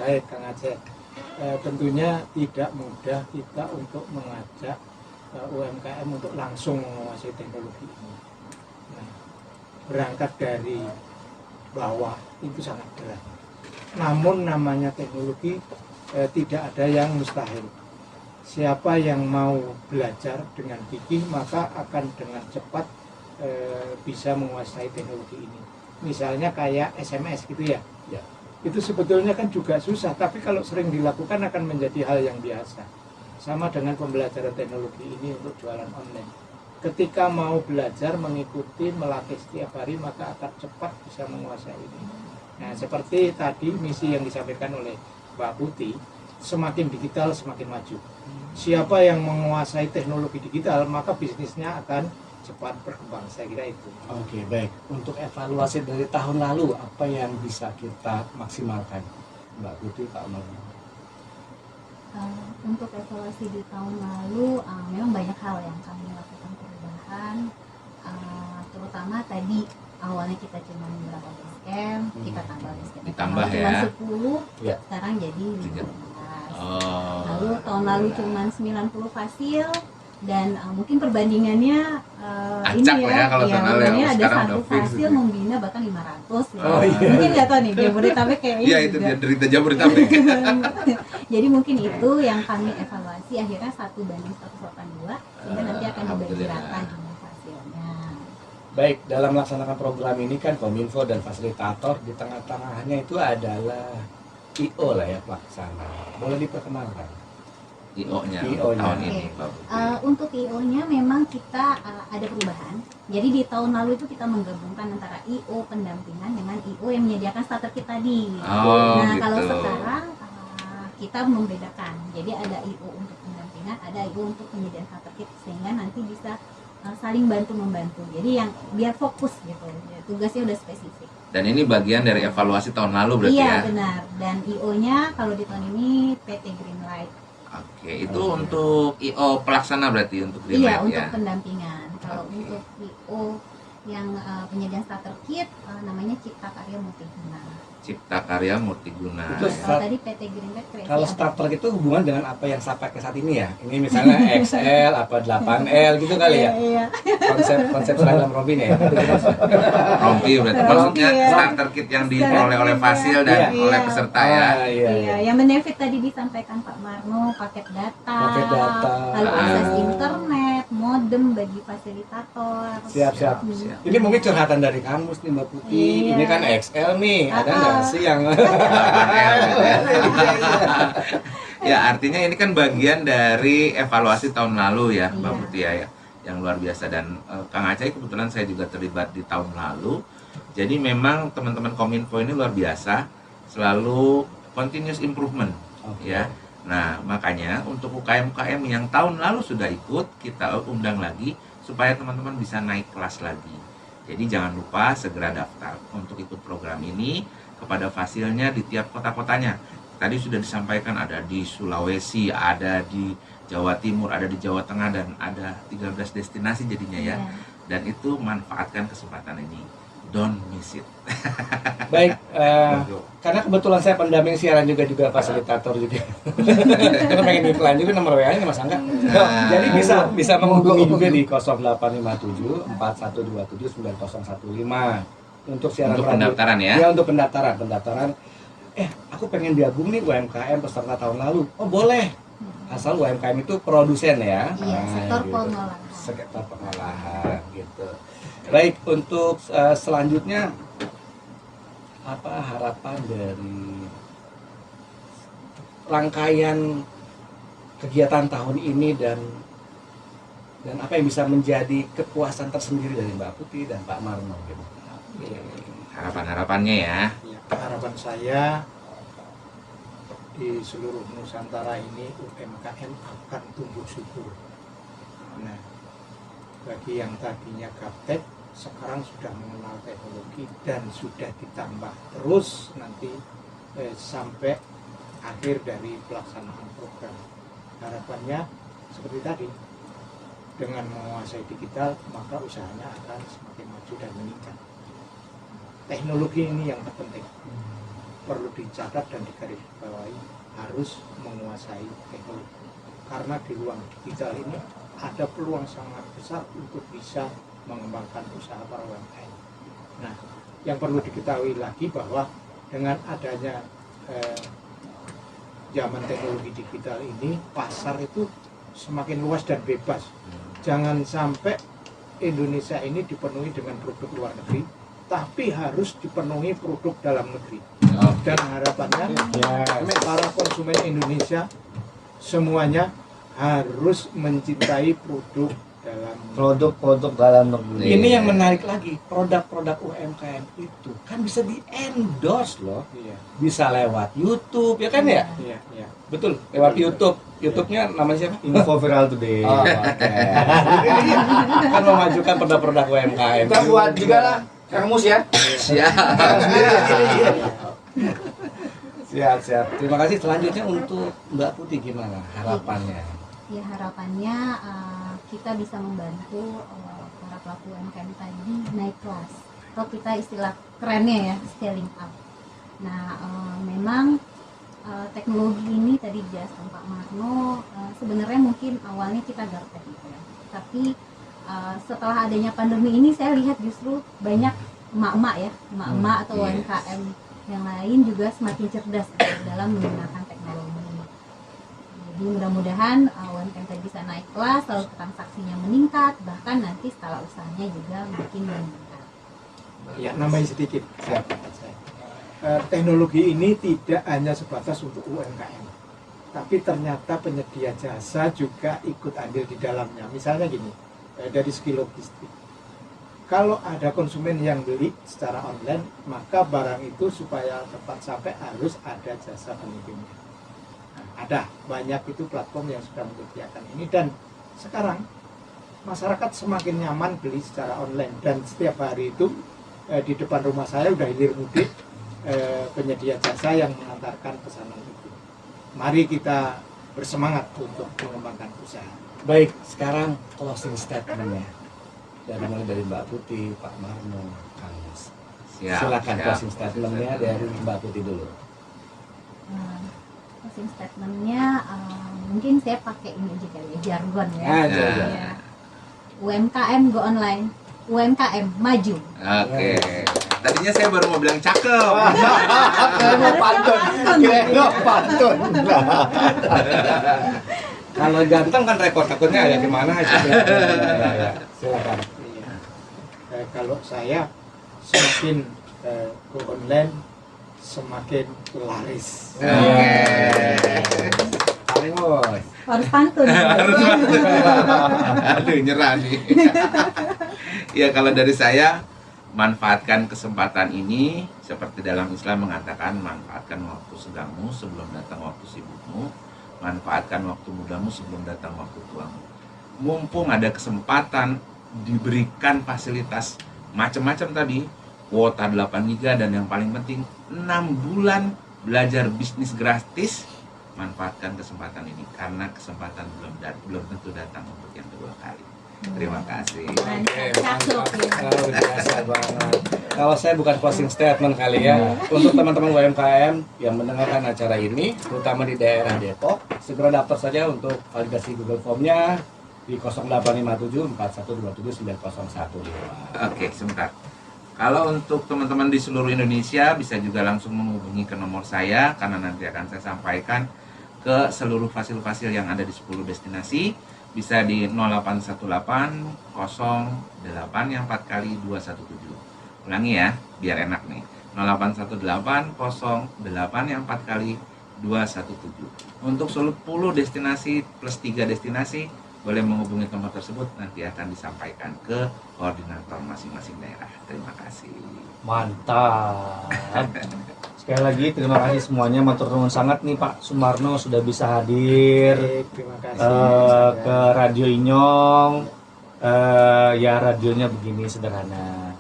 Baik Kang Aceh, tentunya tidak mudah kita untuk mengajak UMKM untuk langsung menguasai teknologi ini. Nah, berangkat dari bawah itu sangat berat. Namun namanya teknologi tidak ada yang mustahil. Siapa yang mau belajar dengan gigih maka akan dengan cepat bisa menguasai teknologi ini. Misalnya kayak SMS gitu ya. Ya. Itu sebetulnya kan juga susah, tapi kalau sering dilakukan akan menjadi hal yang biasa. Sama dengan pembelajaran teknologi ini untuk jualan online. Ketika mau belajar, mengikuti, melatih setiap hari, maka akan cepat bisa menguasai ini. Nah, seperti tadi misi yang disampaikan oleh Mbak Putih, semakin digital semakin maju. Siapa yang menguasai teknologi digital, maka bisnisnya akan cepat berkembang. Saya kira itu. Oke, baik. Untuk evaluasi dari tahun lalu, apa yang bisa kita maksimalkan? Mbak Putih, Pak Marno. Untuk evaluasi di tahun lalu, memang banyak hal yang kami lakukan perubahan, terutama tadi awalnya kita cuma berapa basecamp, kita tambah basecamp, Ditambah cuma ya. 10, Ya. sekarang jadi 15. Oh. Lalu tahun lalu cuma 90 fasil, dan mungkin perbandingannya Acak lah ya kalau tahun lalu ya. perbandingannya ada Sekarang satu udah fix fasil gitu. membina bahkan 500 ya. Oh, iya. Mungkin nggak tahu nih Jabodetabek kayaknya Iya, itu juga. dia derita Jabodetabek. Jadi mungkin itu yang kami evaluasi, akhirnya 1:182, sehingga nanti akan dibagi Alhamdulillah. rata jumlah fasilnya. Baik, dalam melaksanakan program ini kan Kominfo dan fasilitator, di tengah-tengahnya itu adalah IO lah ya, pelaksana. Boleh diperkenalkan? IO-nya IO-nya. tahun Oke. ini, Pak Budi. Untuk IO-nya memang kita ada perubahan. Jadi di tahun lalu itu kita menggabungkan antara IO pendampingan dengan IO yang menyediakan starter kit tadi. Oh, Nah, gitu. kalau sekarang kita membedakan. Jadi ada IO untuk pendampingan, ada IO untuk penyediaan starter kit, sehingga nanti bisa saling bantu membantu. Jadi yang biar fokus gitu. Ya, tugasnya udah spesifik. Dan ini bagian dari evaluasi tahun lalu berarti Iya ya. benar. Dan IO-nya kalau di tahun ini PT Greenlight. Oke, itu untuk IO pelaksana berarti untuk Iya, Greenlight untuk ya. pendampingan. Kalau Oke. untuk IO yang penyediaan starter kit namanya Cipta Karya Multiguna. Cipta Karya Multiguna. Itu Kalau tadi PT Greenlight kreasi Kalau abadi. starter itu hubungan dengan apa yang saya pakai saat ini ya? Ini misalnya XL, apa 8L gitu kali ya? Iya. Konsep seragam Robin ya? Rompi berarti. Rompi, Maksudnya ya. starter kit yang diperoleh oleh Fasil dan Iya. oleh peserta ya. Ah, iya, Iya, iya. yang benefit tadi disampaikan Pak Marno, paket data, lalu Ah. akses internet, modem bagi fasilitator. Siap. Siap. Ini mungkin curhatan dari kamus nih Mbak Putih. Iya. Ini kan XL nih, ada nggak sih yang Ya, artinya ini kan bagian dari evaluasi tahun lalu ya, Mbak Iya. Mutia ya, yang luar biasa. Dan Kang Acai kebetulan saya juga terlibat di tahun lalu. Jadi memang teman-teman Kominfo ini luar biasa, selalu continuous improvement ya. Nah, makanya untuk UKM-UKM yang tahun lalu sudah ikut, kita undang lagi supaya teman-teman bisa naik kelas lagi. Jadi jangan lupa segera daftar untuk ikut program ini kepada fasilnya di tiap kota-kotanya. Tadi sudah disampaikan ada di Sulawesi, ada di Jawa Timur, ada di Jawa Tengah, dan ada 13 destinasi jadinya ya. Iya. Dan itu manfaatkan kesempatan ini. Don't miss it. baik? Karena kebetulan saya pendamping siaran juga fasilitator juga. Kita pengen iklan juga, nomor WA-nya Mas Angga. Jadi bisa menghubungi juga di 0857 4127 9015 untuk siaran Untuk radio. pendaftaran ya. Ya, untuk pendaftaran. Aku pengen digabung nih UMKM peserta tahun lalu. Oh, boleh. Asal UMKM itu produsen ya. Iya, sektor gitu. pengolahan. Sektor pengolahan gitu. Baik, untuk selanjutnya apa harapan dari rangkaian kegiatan tahun ini dan apa yang bisa menjadi kepuasan tersendiri dari Mbak Putih dan Pak Marno gitu. Harapan-harapannya ya. Ya, harapan saya di seluruh Nusantara ini UMKM akan tumbuh subur. Nah, bagi yang tadinya gaptek sekarang sudah mengenal teknologi dan sudah ditambah terus nanti sampai akhir dari pelaksanaan program. Harapannya seperti tadi, dengan menguasai digital maka usahanya akan semakin maju dan meningkat. Teknologi ini yang terpenting, perlu dicatat dan digarisbawahi, harus menguasai teknologi. Karena di ruang digital ini ada peluang sangat besar untuk bisa mengembangkan usaha para UMKM. Nah, yang perlu diketahui lagi bahwa dengan adanya zaman teknologi digital ini, pasar itu semakin luas dan bebas. Jangan sampai Indonesia ini dipenuhi dengan produk luar negeri, tapi harus dipenuhi produk dalam negeri. Dan harapannya para konsumen Indonesia semuanya harus mencintai produk dalam Produk-produk dalam negeri. Ini yang menarik lagi, produk-produk UMKM itu kan bisa di-endorse loh. Iya, Bisa lewat YouTube, ya kan ya? iya, iya. Betul, lewat YouTube. YouTube-nya namanya siapa? Info viral today. Oh, oke. Kan memajukan produk-produk UMKM. Kita buat juga lah, Kang Mus ya. Siap. Siap. Terima kasih. Selanjutnya untuk Mbak Putih gimana harapannya? Ya harapannya kita bisa membantu para pelaku UMKM tadi naik kelas, atau kita istilah kerennya ya scaling up. Nah memang teknologi ini tadi dijelaskan Pak Marno, sebenarnya mungkin awalnya kita gaptek gitu ya, tapi setelah adanya pandemi ini saya lihat justru banyak emak-emak atau UMKM yang lain juga semakin cerdas dalam menggunakan teknologi. Jadi mudah-mudahan UMKM tadi bisa naik kelas, lalu transaksinya meningkat, bahkan nanti skala usahanya juga makin meningkat. Ya, nambahin sedikit. Teknologi ini tidak hanya sebatas untuk UMKM, tapi ternyata penyedia jasa juga ikut andil di dalamnya. Misalnya gini, dari segi logistik. Kalau ada konsumen yang beli secara online, maka barang itu supaya tepat sampai harus ada jasa pengirimnya. Ada banyak itu platform yang sudah menyediakan ini, dan sekarang masyarakat semakin nyaman beli secara online, dan setiap hari itu di depan rumah saya udah hilir mudik penyedia jasa yang mengantarkan pesanan itu. Mari kita bersemangat untuk mengembangkan usaha. Baik, sekarang closing statement-nya. Mulai dari Mbak Putih, Pak Marno, Kang Yus. Silakan closing statement-nya dari Mbak Putih dulu. Closing statement-nya mungkin saya pakai ini aja kali ya, jargon ya. Ya. UMKM go online, UMKM maju. Oke. Tadinya saya baru mau bilang cakep. Pantun. Kalau ganteng kan rekor, takutnya ada di mana aja. Silakan. Kalau saya semakin go online semakin laris. Paling bos. Harus pantun. Aduh, nyerah nih. Ya, kalau dari saya, manfaatkan kesempatan ini, seperti dalam Islam mengatakan, manfaatkan waktu senggangu sebelum datang waktu sibukmu, manfaatkan waktu mudamu sebelum datang waktu tuamu. Mumpung ada kesempatan, diberikan fasilitas macam-macam tadi, kuota 8 GB, dan yang paling penting 6 bulan belajar bisnis gratis. Manfaatkan kesempatan ini, karena kesempatan belum tentu datang untuk yang kedua kali. Terima kasih. Luar biasa banget. Kalau saya bukan closing statement kali ya, untuk teman-teman UMKM yang mendengarkan acara ini, terutama di daerah Depok, segera daftar saja untuk validasi Google Form-nya di 0857 4127 901. Oke, sebentar. Kalau untuk teman-teman di seluruh Indonesia, bisa juga langsung menghubungi ke nomor saya, karena nanti akan saya sampaikan ke seluruh fasil-fasil yang ada di 10 destinasi. Bisa di 0818 08 yang 4 kali 217. Ulangi ya, biar enak nih. 0818 08 yang 4 kali 217. Untuk 10 destinasi plus 3 destinasi, boleh menghubungi nomor tersebut, nanti akan disampaikan ke koordinator masing-masing daerah. Terima kasih. Mantap. Sekali lagi terima kasih semuanya, matur nuwun sangat nih Pak Sumarno sudah bisa hadir Terima kasih ke Radio Inyong. Ya radionya begini sederhana.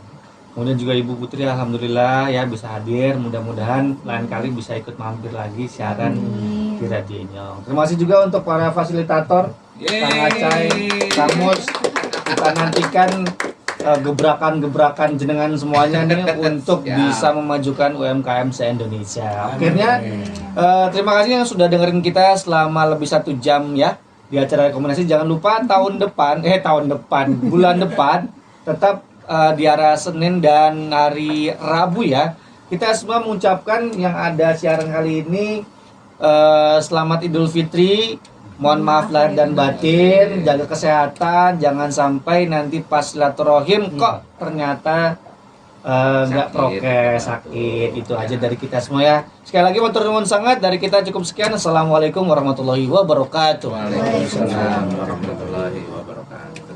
Kemudian juga Ibu Putri alhamdulillah ya bisa hadir. Mudah-mudahan lain kali bisa ikut mampir lagi siaran di Radio Inyong. Terima kasih juga untuk para fasilitator, Kang Acai, Kang Mus. Kita nantikan gebrakan-gebrakan jenengan semuanya nih untuk bisa memajukan UMKM se-Indonesia. Akhirnya terima kasih yang sudah dengerin kita selama lebih 1 jam ya di acara rekomendasi. Jangan lupa bulan depan tetap di hari Senin dan hari Rabu ya. Kita semua mengucapkan yang ada siaran kali ini selamat Idul Fitri. Mohon maaf lahir dan batin, jaga kesehatan, jangan sampai nanti pas silaturahim kok ternyata nggak prokes, sakit. Itu aja dari kita semua ya. Sekali lagi matur nuwun sangat, dari kita cukup sekian. Assalamualaikum warahmatullahi wabarakatuh. Waalaikumsalam warahmatullahi wabarakatuh.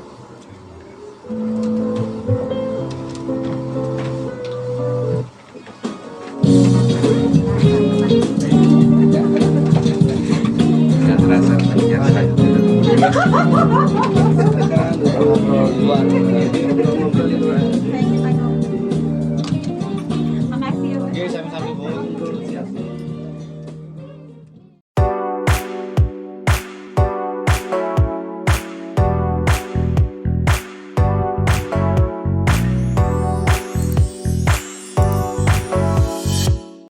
Terasa